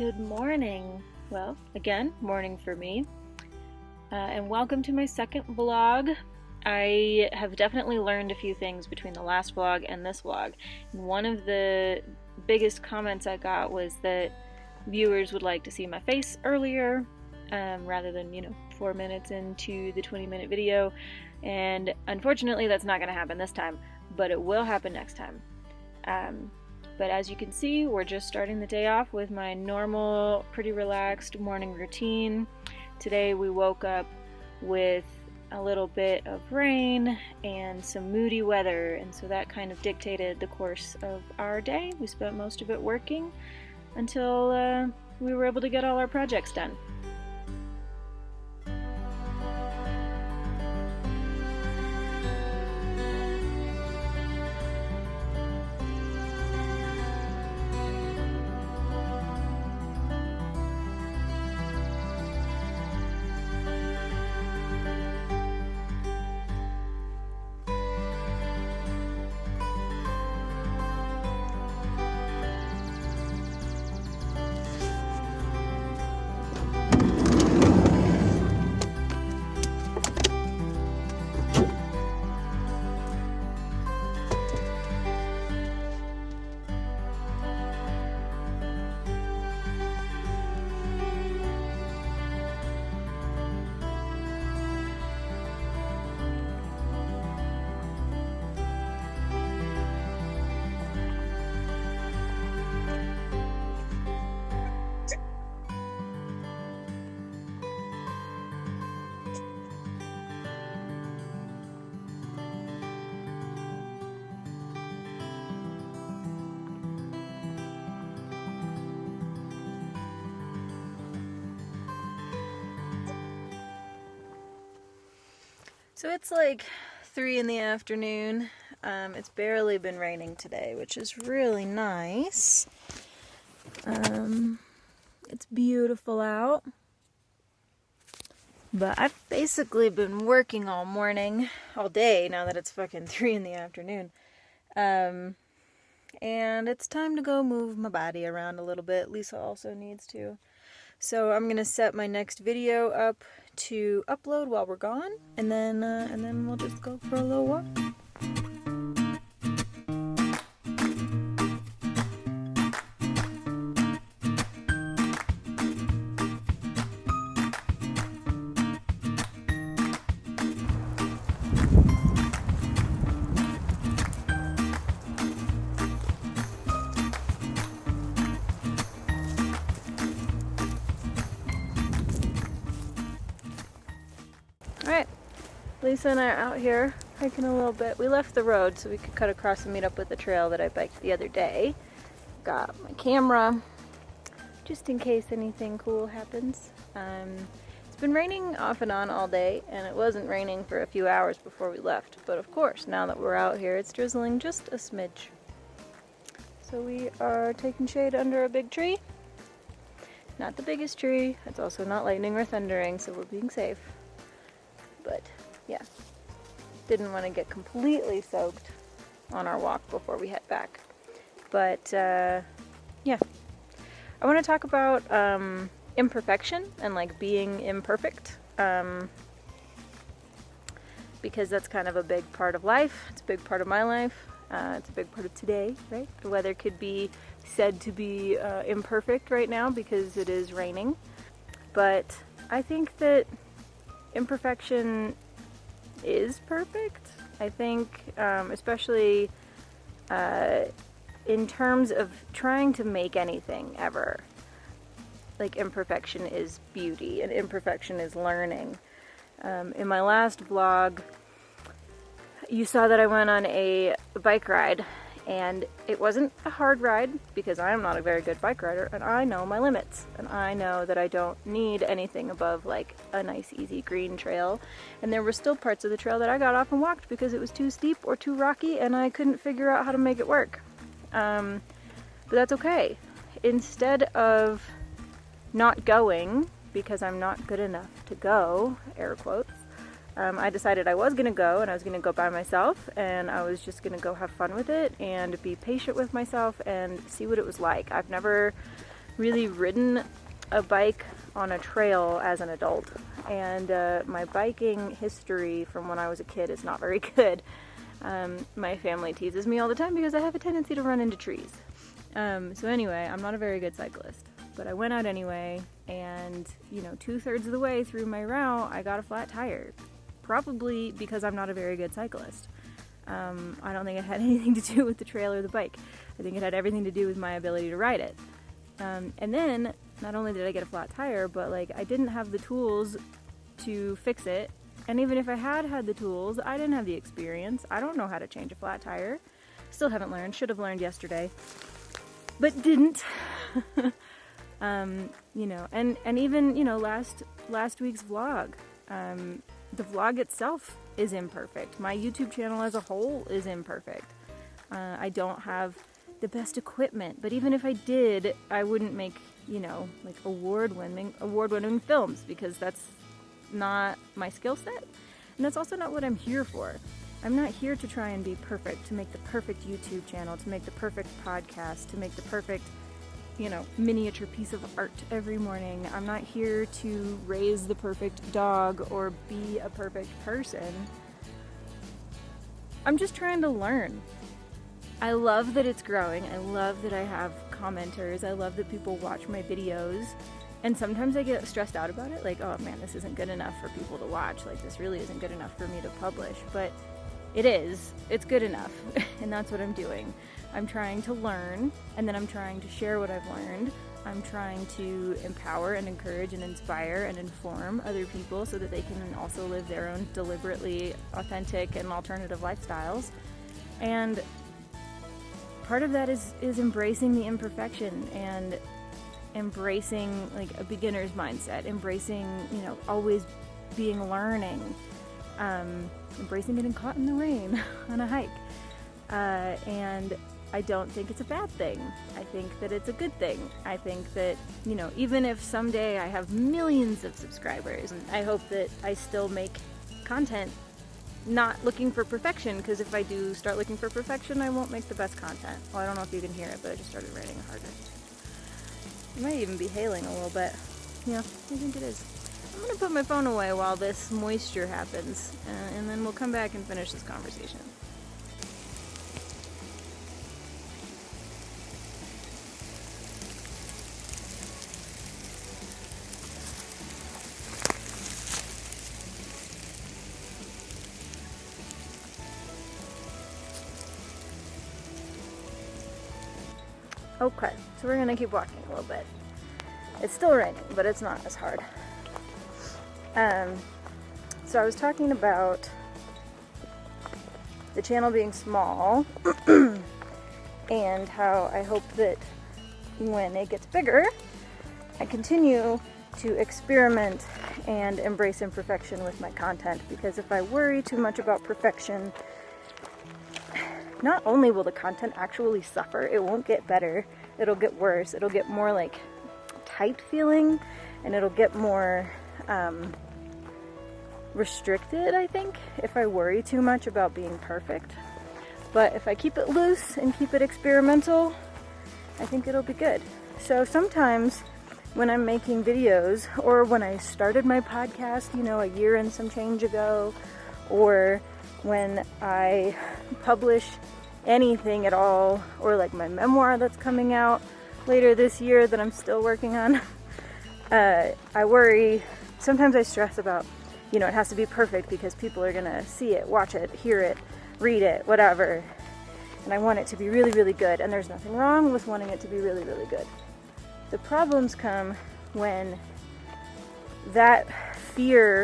Good morning. Well, again, morning for me. And welcome to my second vlog. I have definitely learned a few things between the last vlog and this vlog. And one of the biggest comments I got was that viewers would like to see my face earlier, rather than, 4 minutes into the 20-minute video. And unfortunately, that's not going to happen this time, but it will happen next time. But as you can see, we're just starting the day off with my normal, pretty relaxed morning routine. Today we woke up with a little bit of rain and some moody weather, and so that kind of dictated the course of our day. We spent most of it working until we were able to get all our projects done. So it's like 3 in the afternoon. It's barely been raining today, which is really nice. It's beautiful out. But I've basically been working all day, now that it's fucking 3 in the afternoon. And it's time to go move my body around a little bit. Lisa also needs to. So I'm gonna set my next video up to upload while we're gone, and then we'll just go for a little walk. Alright, Lisa and I are out here hiking a little bit. We left the road so we could cut across and meet up with the trail that I biked the other day. Got my camera, just in case anything cool happens. It's been raining off and on all day, and it wasn't raining for a few hours before we left. But of course, now that we're out here, it's drizzling just a smidge. So we are taking shade under a big tree. Not the biggest tree. It's also not lightning or thundering, so we're being safe. But yeah, didn't want to get completely soaked on our walk before we head back. But yeah, I want to talk about imperfection and like being imperfect, because that's kind of a big part of life. It's a big part of my life. It's a big part of today, right? The weather could be said to be imperfect right now because it is raining. But I think that imperfection is perfect. I think, especially in terms of trying to make anything ever. Like, imperfection is beauty, and imperfection is learning. In my last vlog, you saw that I went on a bike ride, and it wasn't a hard ride because I am not a very good bike rider, and I know my limits, and I know that I don't need anything above like a nice easy green trail. And there were still parts of the trail that I got off and walked because it was too steep or too rocky and I couldn't figure out how to make it work. But that's okay. Instead of not going because I'm not good enough to go, air quotes, I decided I was going to go, and I was going to go by myself, and I was just going to go have fun with it and be patient with myself and see what it was like. I've never really ridden a bike on a trail as an adult, and my biking history from when I was a kid is not very good. My family teases me all the time because I have a tendency to run into trees. So anyway, I'm not a very good cyclist, but I went out anyway, and 2/3 of the way through my route, I got a flat tire. Probably because I'm not a very good cyclist. I don't think it had anything to do with the trail or the bike. I think it had everything to do with my ability to ride it. And then, not only did I get a flat tire, but I didn't have the tools to fix it. And even if I had the tools, I didn't have the experience. I don't know how to change a flat tire. Still haven't learned. Should have learned yesterday. But didn't. And even, last week's vlog. The vlog itself is imperfect. My YouTube channel as a whole is imperfect. I don't have the best equipment, but even if I did, I wouldn't make, award-winning films, because that's not my skill set, and that's also not what I'm here for. I'm not here to try and be perfect, to make the perfect YouTube channel, to make the perfect podcast, to make the perfect, miniature piece of art every morning. I'm not here to raise the perfect dog or be a perfect person. I'm just trying to learn. I love that it's growing. I love that I have commenters. I love that people watch my videos. And sometimes I get stressed out about it, oh man, this isn't good enough for people to watch. This really isn't good enough for me to publish. But it is. It's good enough. And that's what I'm doing. I'm trying to learn, and then I'm trying to share what I've learned. I'm trying to empower and encourage and inspire and inform other people so that they can also live their own deliberately authentic and alternative lifestyles. And part of that is embracing the imperfection and embracing a beginner's mindset, embracing, always being learning, embracing getting caught in the rain on a hike. And I don't think it's a bad thing. I think that it's a good thing. I think that, even if someday I have millions of subscribers, I hope that I still make content not looking for perfection, because if I do start looking for perfection, I won't make the best content. Well, I don't know if you can hear it, but I just started raining harder. It might even be hailing a little bit. Yeah, I think it is. I'm going to put my phone away while this moisture happens, and then we'll come back and finish this conversation. Okay, so we're gonna keep walking a little bit. It's still raining, but it's not as hard. So I was talking about the channel being small and how I hope that when it gets bigger, I continue to experiment and embrace imperfection with my content, because if I worry too much about perfection, not only will the content actually suffer, it won't get better, it'll get worse, it'll get more tight feeling, and it'll get more restricted, I think, if I worry too much about being perfect. But if I keep it loose and keep it experimental, I think it'll be good. So sometimes when I'm making videos, or when I started my podcast, a year and some change ago, or when I publish anything at all, or my memoir that's coming out later this year that I'm still working on, I worry, sometimes I stress about, it has to be perfect because people are gonna see it, watch it, hear it, read it, whatever, and I want it to be really, really good, and there's nothing wrong with wanting it to be really, really good. The problems come when that fear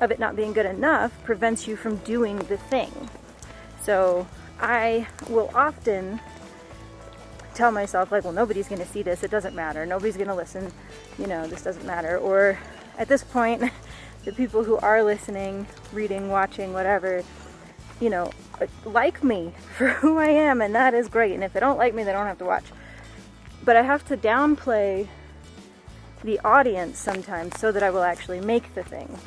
of it not being good enough prevents you from doing the thing. So I will often tell myself, well, nobody's going to see this, it doesn't matter, nobody's going to listen, this doesn't matter. Or at this point, the people who are listening, reading, watching, whatever, like me for who I am, and that is great. And if they don't like me, they don't have to watch. But I have to downplay the audience sometimes so that I will actually make the thing.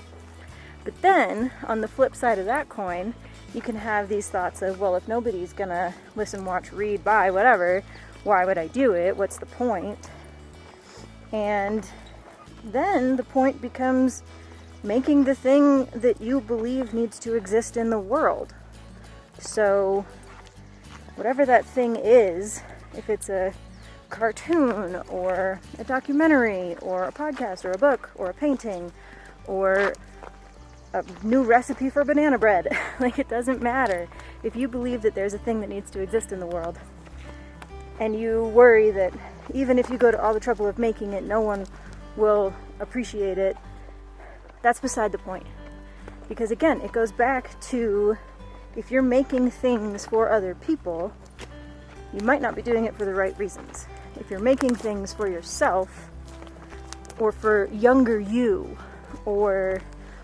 But then, on the flip side of that coin, you can have these thoughts of, well, if nobody's gonna listen, watch, read, buy, whatever, why would I do it? What's the point? And then the point becomes making the thing that you believe needs to exist in the world. So whatever that thing is, if it's a cartoon or a documentary or a podcast or a book or a painting or a new recipe for banana bread, like, it doesn't matter. If you believe that there's a thing that needs to exist in the world and you worry that even if you go to all the trouble of making it, no one will appreciate it, that's beside the point. Because again, it goes back to, if you're making things for other people, you might not be doing it for the right reasons. If you're making things for yourself, or for younger you, or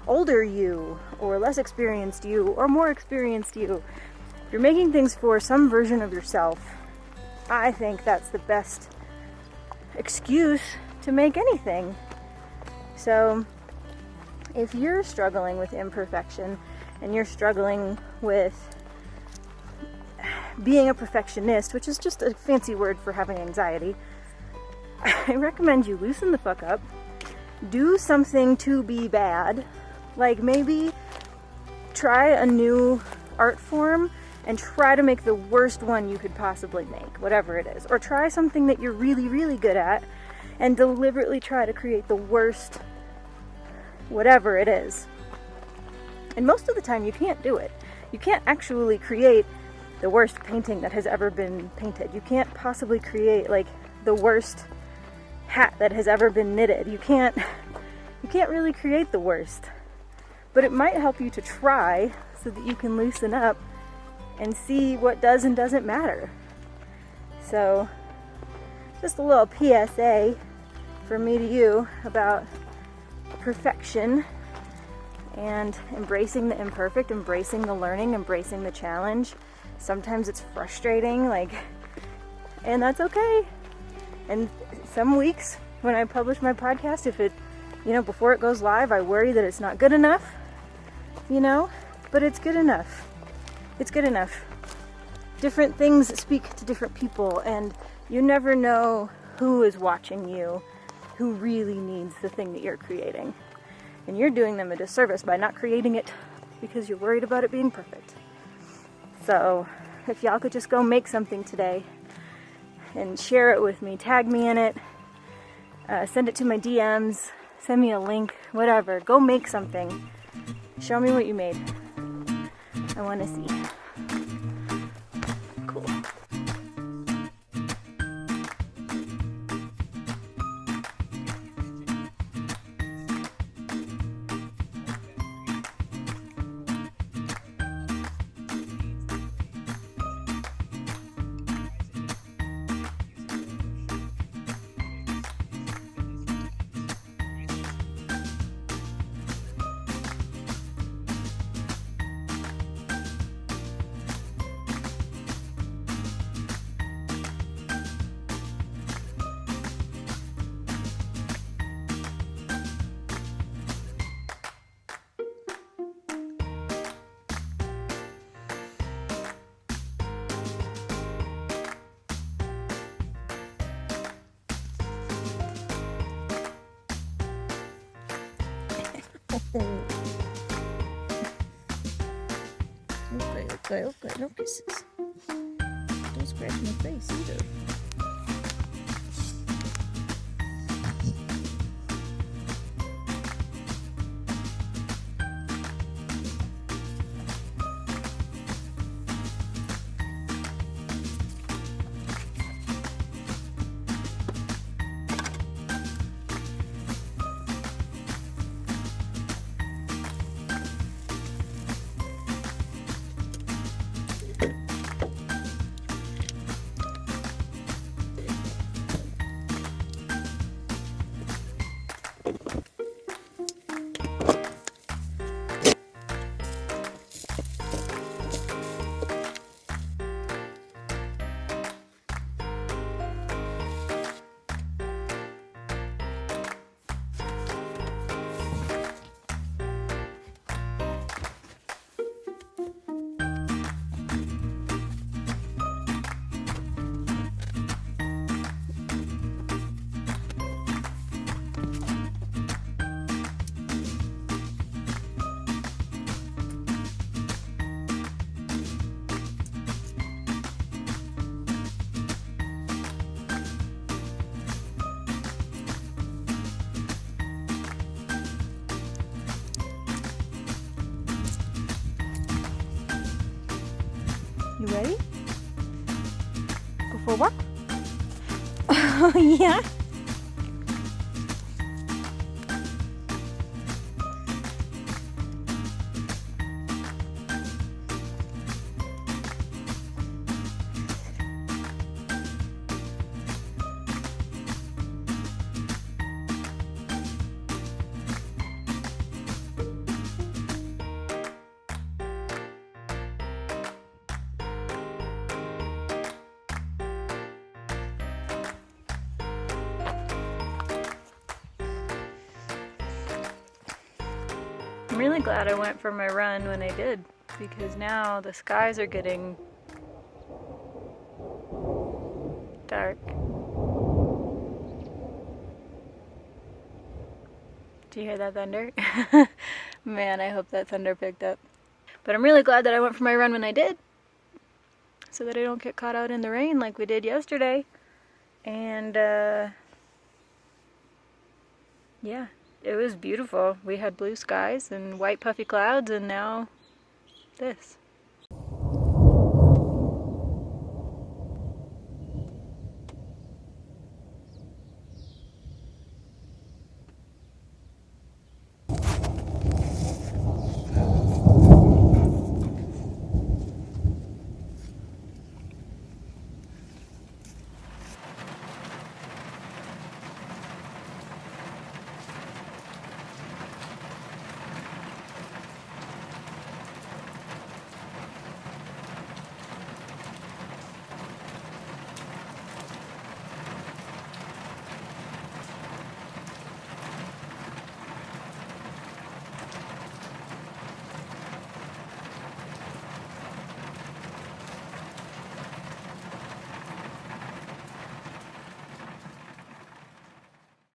older you, or less experienced you, or more experienced you, if you're making things for some version of yourself, I think that's the best excuse to make anything. So if you're struggling with imperfection, and you're struggling with being a perfectionist, which is just a fancy word for having anxiety, I recommend you loosen the fuck up, do something to be bad, like maybe try a new art form and try to make the worst one you could possibly make, whatever it is. Or try something that you're really, really good at and deliberately try to create the worst whatever it is. And most of the time you can't do it. You can't actually create the worst painting that has ever been painted. You can't possibly create like the worst hat that has ever been knitted. You can't really create the worst. But it might help you to try so that you can loosen up and see what does and doesn't matter. So just a little PSA from me to you about perfection and embracing the imperfect, embracing the learning, embracing the challenge. Sometimes it's frustrating, and that's okay. And some weeks when I publish my podcast, if it, before it goes live, I worry that it's not good enough, but it's good enough. It's good enough. Different things speak to different people, and you never know who is watching you, who really needs the thing that you're creating. And you're doing them a disservice by not creating it because you're worried about it being perfect. So if y'all could just go make something today and share it with me, tag me in it, send it to my DMs, send me a link, whatever. Go make something. Show me what you made. I want to see. Cool. Okay, no kisses. Don't scratch my face either. for a walk? Oh, yeah? I'm really glad I went for my run when I did, because now the skies are getting dark. Do you hear that thunder? Man, I hope that thunder picked up. But I'm really glad that I went for my run when I did, so that I don't get caught out in the rain like we did yesterday. And yeah, it was beautiful. We had blue skies and white puffy clouds, and now this.